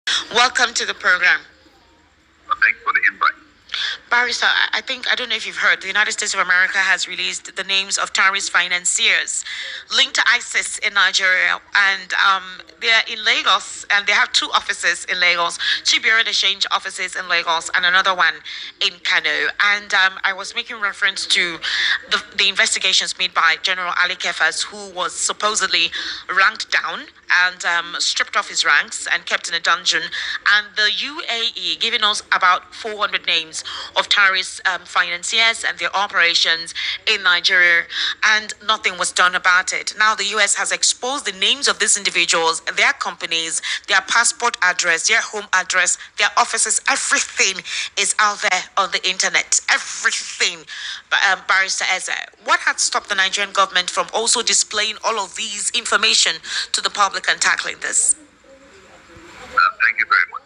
Welcome to the program. Thanks for the invite. Barrister, I don't know if you've heard, the United States of America has released the names of terrorist financiers linked to ISIS in Nigeria. And they're in Lagos, and they have two offices in Lagos, two bureau de change offices in Lagos, and another one in Kano. And I was making reference to the investigations made by General Ali Kefas, who was supposedly ranked down and stripped off his ranks and kept in a dungeon. And the UAE giving us about 400 names of terrorist financiers and their operations in Nigeria, and nothing was done about it. Now the US has exposed the names of these individuals, their companies, their passport address, their home address, their offices. Everything is out there on the internet. Everything. Barrister Eze, what had stopped the Nigerian government from also displaying all of these information to the public and tackling this? Thank you very much.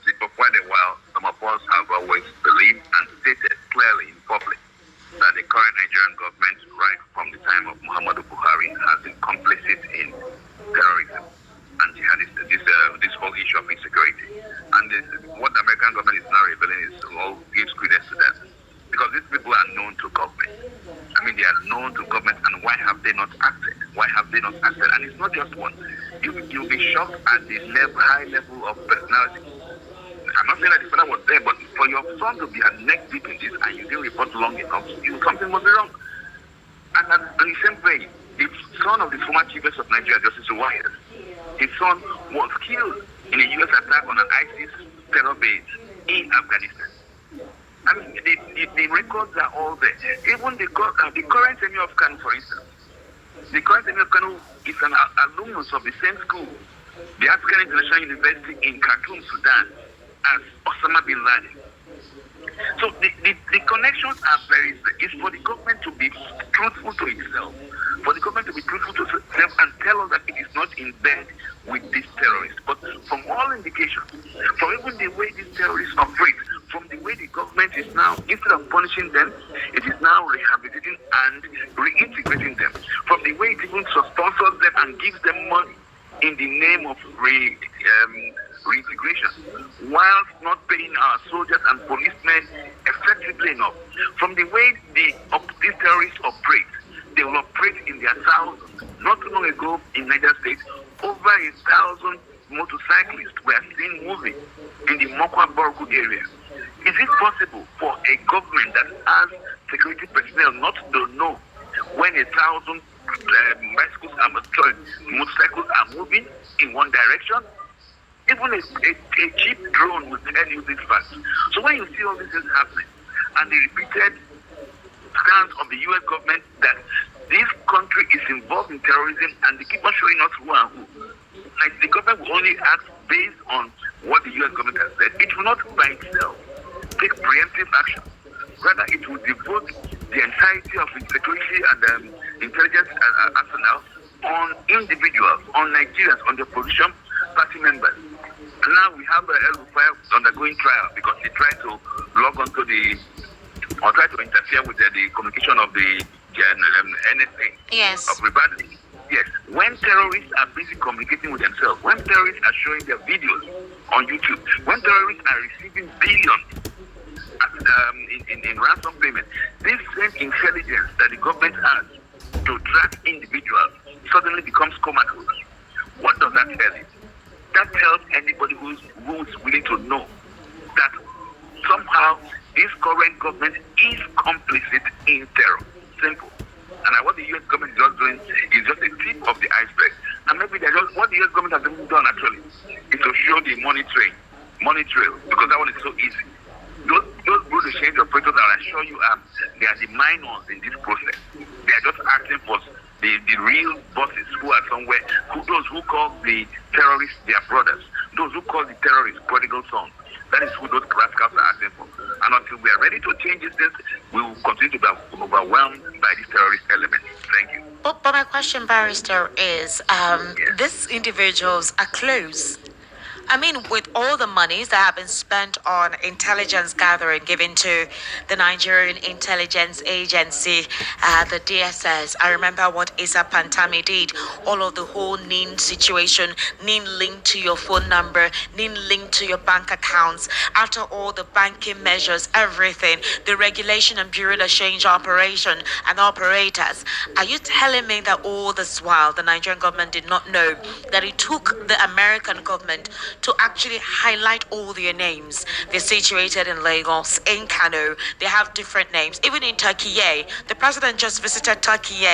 See, for quite a while, some of us have always believed and stated clearly in public that the current Nigerian government, right from the time of Muhammadu Buhari, has been complicit in terrorism and this whole issue of insecurity. And what the American government is now revealing is all gives credence to that. Because these people are known to government. I mean, they are known to government, and why have they not acted? Why have they not acted? And it's not just one. You'll be shocked at the high level of personality. I'm not saying that the father was there, but for your son to be a neck deep in this and you didn't report long enough, something must be wrong. And in the same way, the son of the former chief of Nigeria, Justice Wires, his son was killed in a U.S. attack on an ISIS terror base in Afghanistan. I mean, the records are all there. Even the current emir of Kano, for instance, the current emir of Kano is an alumnus of the same school, the African International University in Khartoum, Sudan, as Osama bin Laden. So the connections are very. It's for the government to be truthful to itself, for the government to be truthful to itself and tell us that it is not in bed with these terrorists. But from all indications, from even the way these terrorists operate, from the way the government is now, instead of punishing them, it is now rehabilitating and reintegrating them. From the way it even sponsors them and gives them money in the name of reintegration, whilst not paying our soldiers and policemen effectively enough. From the way these terrorists operate, they will operate in their thousands. Not too long ago in Niger State, over 1,000 motorcyclists were seen moving in the Mokwa Borgu area. Is it possible for a government that has security personnel not to know when 1,000 motorcycles are moving in one direction? Even a cheap drone will tell you this fact. So when you see all these things happening, and the repeated stance of the US government that this country is involved in terrorism, and they keep on showing us who and who, like the government will only act based on what the US government has said. It will not by itself take preemptive action. Rather, it will devote the entirety of its security and intelligence arsenal on individuals, on Nigerians, on the opposition party members. And now we have El-Rufai undergoing trial because he tried to log onto or try to interfere with the communication of the NSA. Yes. Of rebadling. Yes. When terrorists are busy communicating with themselves, when terrorists are showing their videos on YouTube, when terrorists are receiving billions in ransom payment, this same intelligence that the government has to track individuals suddenly becomes comatose. What does that tell you? That tells anybody who's willing to know that somehow this current government is complicit in terror. Simple. And what the US government is just doing is just a tip of the iceberg. And maybe what the US government has even done actually is to show the money trail, because that one is so easy. Those blue exchange operators, I'll assure you, they are the minors in this process. They are just acting for the real bosses who are somewhere, those who call the terrorists their brothers, those who call the terrorists prodigal sons. That is who those rascals are acting for. And until we are ready to change these things, we will continue to be overwhelmed by these terrorist elements. Thank you. But my question, Barrister, is these individuals are close. I mean, with all the monies that have been spent on intelligence gathering given to the Nigerian Intelligence Agency, the DSS, I remember what Issa Pantami did. All of the whole NIN situation, NIN linked to your phone number, NIN linked to your bank accounts. After all the banking measures, everything, the regulation and bureau de change operation and operators. Are you telling me that all this while the Nigerian government did not know that it took the American government to actually highlight all their names? They're situated in Lagos, in Kano. They have different names. Even in Turkey, the president just visited Turkey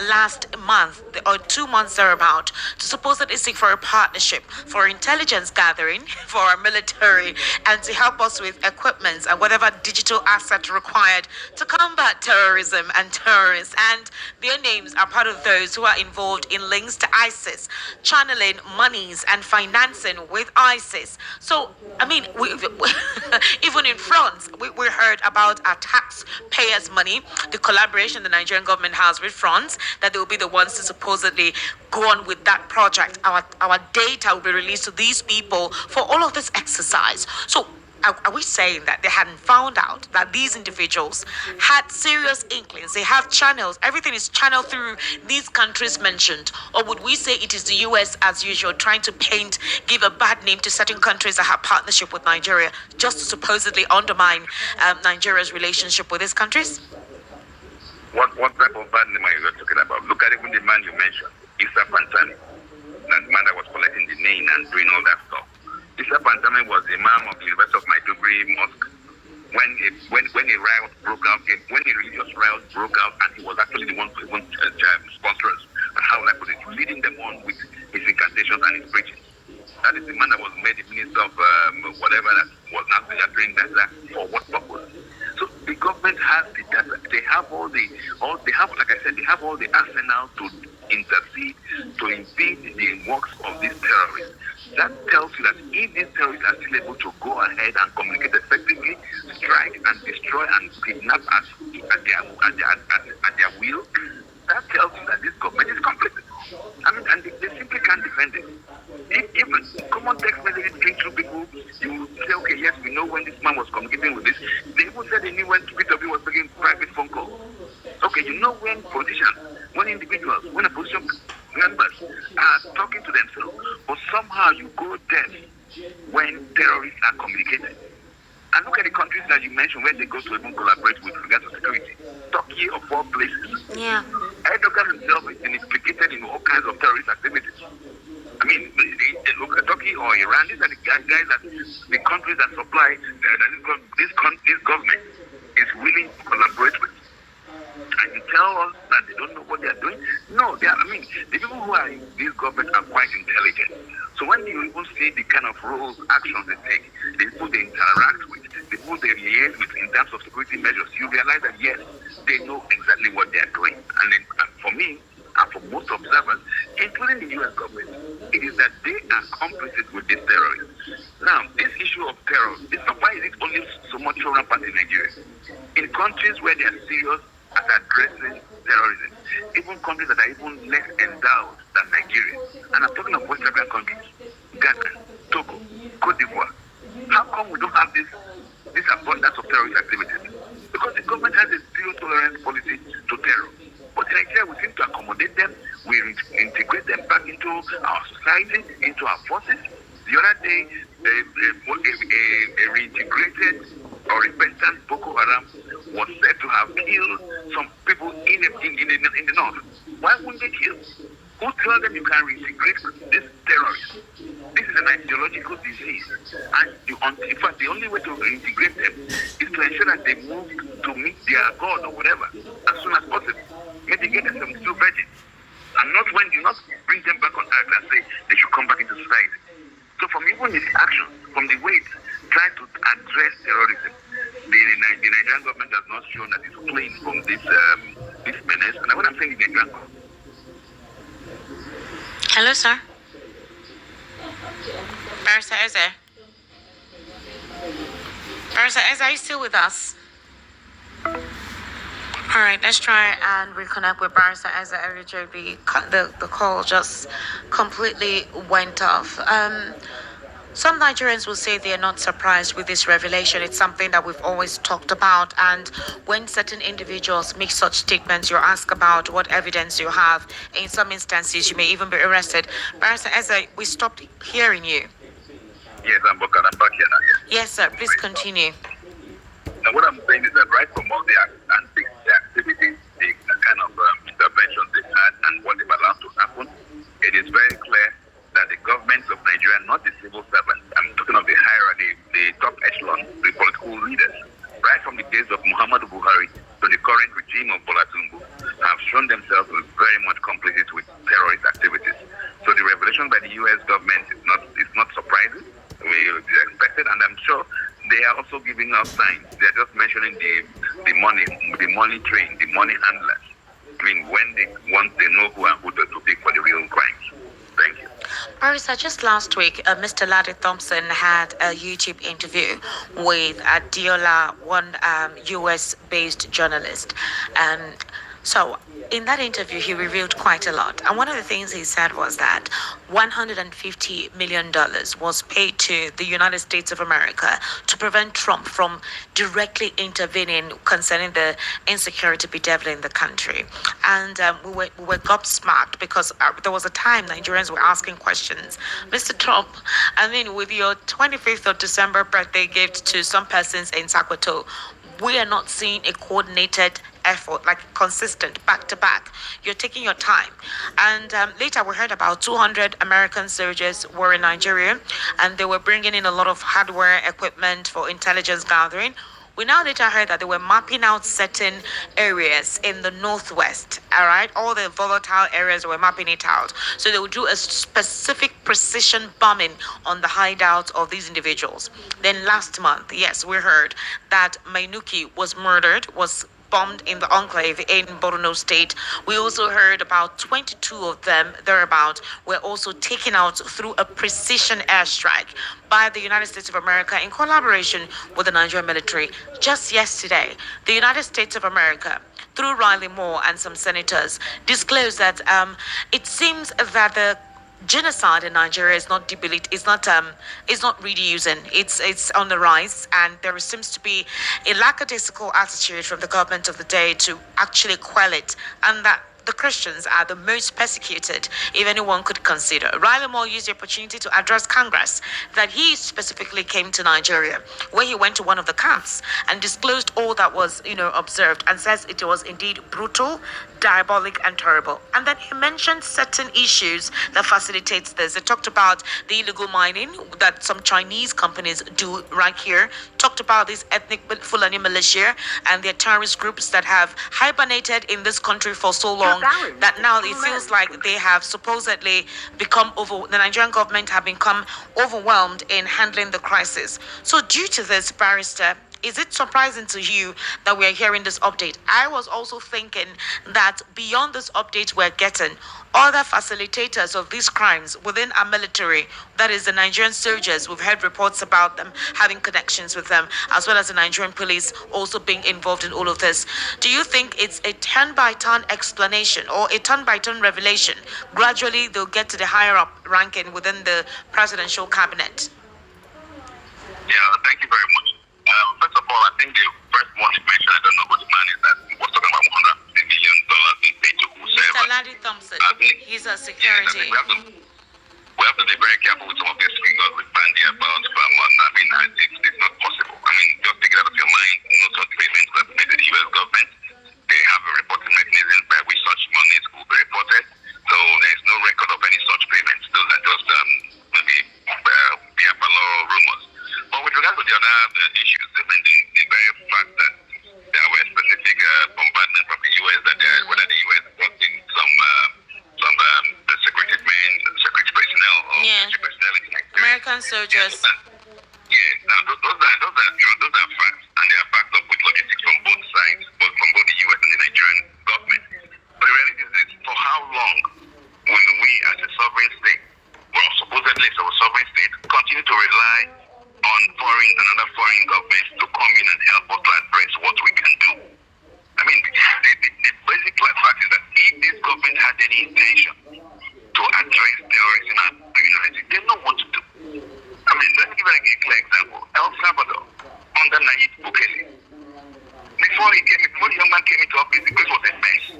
last month or 2 months thereabout to supposedly seek for a partnership for intelligence gathering for our military and to help us with equipment and whatever digital asset required to combat terrorism and terrorists. And their names are part of those who are involved in links to ISIS, channeling monies and financing with ISIS. So, I mean, even in France, we heard about our taxpayers' money, the collaboration the Nigerian government has with France, that they will be the ones to supposedly go on with that project. Our data will be released to these people for all of this exercise. So, are we saying that they hadn't found out that these individuals had serious inklings? They have channels. Everything is channeled through these countries mentioned. Or would we say it is the US, as usual, trying to give a bad name to certain countries that have partnership with Nigeria, just to supposedly undermine Nigeria's relationship with these countries? What type of bad name are you talking about? Look at even the man you mentioned, Issa Pantani, that man that was collecting the name and doing all that stuff. Issa Pantami was the imam of the University of Maiduguri Mosque when a riot broke out, when a religious riot broke out, and he was actually the one who sponsors, how I put it, leading them on with his incantations and his preaching. That is the man that was made the minister of whatever that was now doing that for what purpose? So the government has the data. They have like I said, they have all the arsenal to intercede, to impede the works of these terrorists. That tells you that if these terrorists are still able to go ahead and communicate effectively, strike and destroy and kidnap at their will, that tells you that this government is complicit. I mean, and they simply can't defend it. If common text messages came through people, you say, okay, yes, we know when this man was communicating with this. They even said they knew when PW was making private phone calls. Okay, you know when politicians, when individuals, when opposition members are talking to themselves, but somehow you go deaf when terrorists are communicating. And look at the countries that you mentioned where they go to even collaborate with regards to security. Turkey of all places. Yeah. Erdogan himself has been implicated in all kinds of terrorist activities. I mean, look at Turkey or Iran. These are the guys that the countries that supply that this government is willing to collaborate with. And you tell us that they don't know what they are doing? No, the people who are in this government are quite intelligent. So when you even see the kind of roles, actions they take, the people they interact with, the people they liaise with in terms of security measures, you realize that yes, they know exactly what they are doing. And then for me, and for most observers, including the US government, it is that they are complicit with this terrorism. Now, this issue of terror, why is it only so much rampant in Nigeria? In countries where they are serious at addressing terrorism, even countries that are even less endowed than Nigeria, and I'm talking of West African countries, Ghana, Togo, Cote d'Ivoire, how come we don't have this abundance of terrorist activities? Because the government has a zero tolerance policy to terror. But in Nigeria, we seem to accommodate them, we integrate them back into our society, into our forces. The other day, a reintegrated or repentant Boko Haram was said to have killed some people in the north. Why wouldn't they kill? Who tells them you can reintegrate this terrorist? This is an ideological disease. And in fact, the only way to reintegrate them is to ensure that they move to meet their God or whatever as soon as possible. Maybe get them some still virgins. And not bring them back on earth and say they should come back into society. So from even his action, from the way it tried to address terrorism, the Nigerian government has not shown that it's playing from this menace. And when I'm saying the Nigerian government. Hello, sir. Barrister Eze. Barrister Eze, are you still with us? All right, let's try and reconnect with Barrister Eze Erijogbe. The call just completely went off. Some Nigerians will say they are not surprised with this revelation. It's something that we've always talked about. And when certain individuals make such statements, you're asked about what evidence you have. In some instances, you may even be arrested. Barrister Eze, we stopped hearing you. Yes, I'm back here now. Yes, sir. Please continue. Now, what I'm saying is that right from all the activities, the kind of interventions they've had, and what they've allowed to happen, it is very clear that the government of Nigeria, not the civil servants, I'm talking of the hierarchy, the top echelon, the political leaders, right from the days of Muhammadu Buhari to the current regime of Bola Tinubu, have shown themselves very much complicit with terrorist activities. So the revelation by the US government is not surprising. We expected, and I'm sure they are also giving us signs. They are just mentioning the money train, the money handlers. I mean, once they know who and who to pick for the real crimes. Thank you. Barrister, just last week, Mr. Laddie Thompson had a YouTube interview with Adiola, one US-based journalist. So in that interview, he revealed quite a lot. And one of the things he said was that $150 million was paid to the United States of America to prevent Trump from directly intervening concerning the insecurity bedeviling in the country. And we were gobsmacked because there was a time Nigerians were asking questions. Mr. Trump, I mean, with your 25th of December birthday gift to some persons in Sakwato, we are not seeing a coordinated effort, like consistent, back to back. You're taking your time. And later we heard about 200 American soldiers were in Nigeria, and they were bringing in a lot of hardware equipment for intelligence gathering. We now later heard that they were mapping out certain areas in the northwest, all right? All the volatile areas, they were mapping it out. So they would do a specific precision bombing on the hideout of these individuals. Then last month, yes, we heard that Mainuki was murdered, was bombed in the enclave in Borno State. We also heard about 22 of them, thereabout, were also taken out through a precision airstrike by the United States of America in collaboration with the Nigerian military. Just yesterday, the United States of America, through Riley Moore and some senators, disclosed that it seems that the genocide in Nigeria is not reducing. It's on the rise, and there seems to be a lackadaisical attitude from the government of the day to actually quell it, and that the Christians are the most persecuted, if anyone could consider. Riley Moore used the opportunity to address Congress that he specifically came to Nigeria, where he went to one of the camps and disclosed all that was, observed, and says it was indeed brutal, diabolic, and terrible. And then he mentioned certain issues that facilitates this. They talked about the illegal mining that some Chinese companies do right here, talked about this ethnic Fulani militia and their terrorist groups that have hibernated in this country for so long that now it feels like they have supposedly the Nigerian government have become overwhelmed in handling the crisis. So due to this, Barrister, is it surprising to you that we're hearing this update? I was also thinking that beyond this update we're getting, other facilitators of these crimes within our military, that is the Nigerian soldiers, we've heard reports about them having connections with them, as well as the Nigerian police also being involved in all of this. Do you think it's a turn-by-turn explanation or a turn-by-turn revelation? Gradually, they'll get to the higher up ranking within the presidential cabinet. Yeah, thank you very much. First of all, I think the first one you mentioned, I don't know who the man is, that was talking about $150 million being paid to whosoever. Mr. Laddie Thompson, he's a security. Yeah, we have to be very careful with some of these figures we bandy about per month. I mean, it's not possible. I mean, just take it out of your mind. No such payments were made to the US government. They have a reporting mechanism by which such monies will be reported. So there's no record of any such payments. Those are just maybe beer parlor rumors. But with regard to the other issues, I mean, the very fact that there were specific bombardment from the US, whether the US brought in some security men, security personnel, or military personnel in Nigeria. American soldiers. Yes, now those are true, those are facts, and they are backed up with logistics from both sides, both from both the US and the Nigerian government. But the reality is this: for how long will we, as a sovereign state, well, supposedly as a sovereign state, continue to rely on another foreign government to come in and help us to address what we can do? I mean, the basic fact is that if this government had any intention to address terrorism and criminality, they know what to do. I mean, let me give you a clear example. El Salvador, under Nayib Bukele, before the young man came into office, the place was a mess.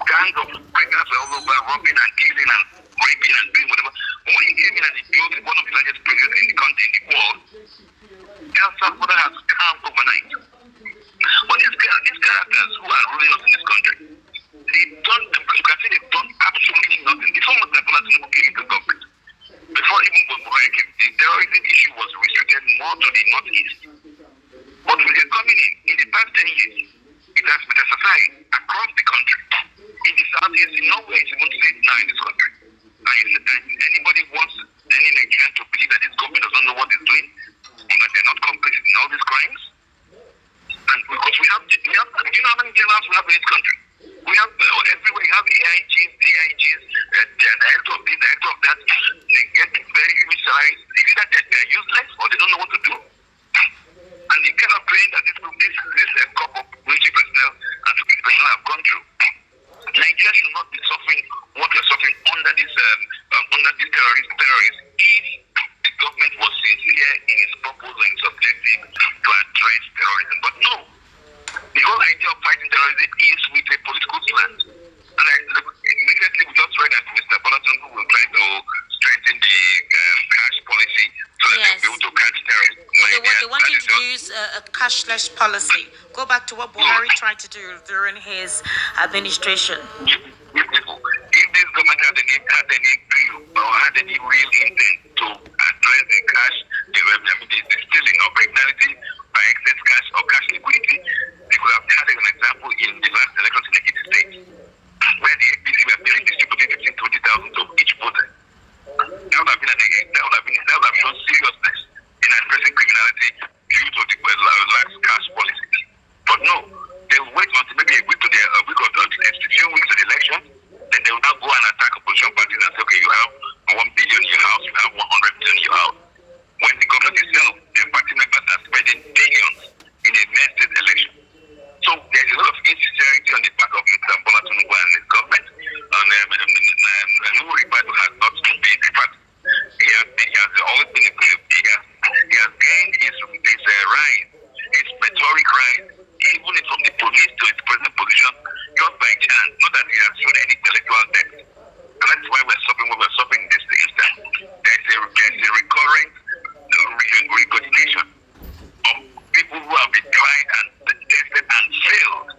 Gangs of criminals were all over, robbing and killing and raping and doing whatever. But when he came in and he built one of the largest prisons in the country, in the world, El Salvador has calmed overnight. But these characters who are ruling us in this country, you can say they've done absolutely nothing. Before Mr. Bola Tinubu came into government, before even Buhari came, the terrorism issue was restricted more to the northeast. But with their coming in the past 10 years, it has metastasized across the country. In the southeast, in no way is even safe now in this country. And anybody wants any Nigerian to believe that this government doesn't know what it's doing, and that they're not complicit in all these crimes. And because we have, do you know how many generals we have in this country? We have everywhere. You have AIGs, DIGs, the director of this, director of that. They get very huge salaries. Either they're useless or they don't know what to do. And the kind of training that this couple of military personnel and security personnel have gone through. Nigeria should not be suffering what we are suffering under this terrorists if the government was sincere in its purpose and its objective to address terrorism. But no, the whole idea of fighting terrorism is with a political slant. And immediately we just read that Mr. Bola Tinubu will try to strengthen the cash policy so that they'll be able to catch terrorists. They want to introduce a cashless policy. Go back to what Buhari tried to do during his administration. If this government had any clue or had any real intent to address the cash, the stealing of criminality by excess cash or cash liquidity, they could have had an example in the last elections in the State, where the APC were distributing 15,000 to each voter. That would have shown seriousness in addressing criminality due to the lax cash policy. But no, they will wait until maybe a week or a few weeks to the election, then they will now go and attack opposition parties and say, okay, you have 1 billion in your house, you have 100 million in your house. When the government itself, their party members are spending billions in a messed election. So there's a lot of insincerity on the part of Mr. Bola Tinubu and his government. And Nuhu Ribadu has not been, in fact, he has always been, he has gained his rise, his meteoric rise, even from the police to his present position, just by chance, not that he has shown any intellectual depth. And that's why we're suffering what we're suffering in this instance. There's a recurrent regurgitation of people who have been tried and tested and failed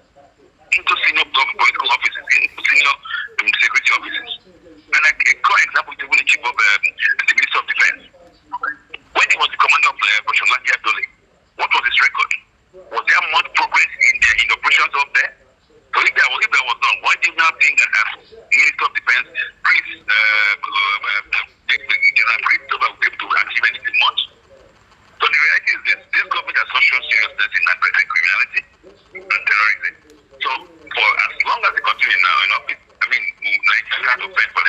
into senior government political offices, into senior security offices. And a core example is even the chief of the Minister of Defense. When he was the commander of Operation Lakia Dole, what was his record? Was there much progress in operations up there? So if there was none, why do you now think that as Minister of Defense, General Christopher will be able to achieve anything much? So the reality is this government has not shown seriousness in addressing criminality and terrorism. So for as long as they continue now in office, I mean, Nigeria has to fend for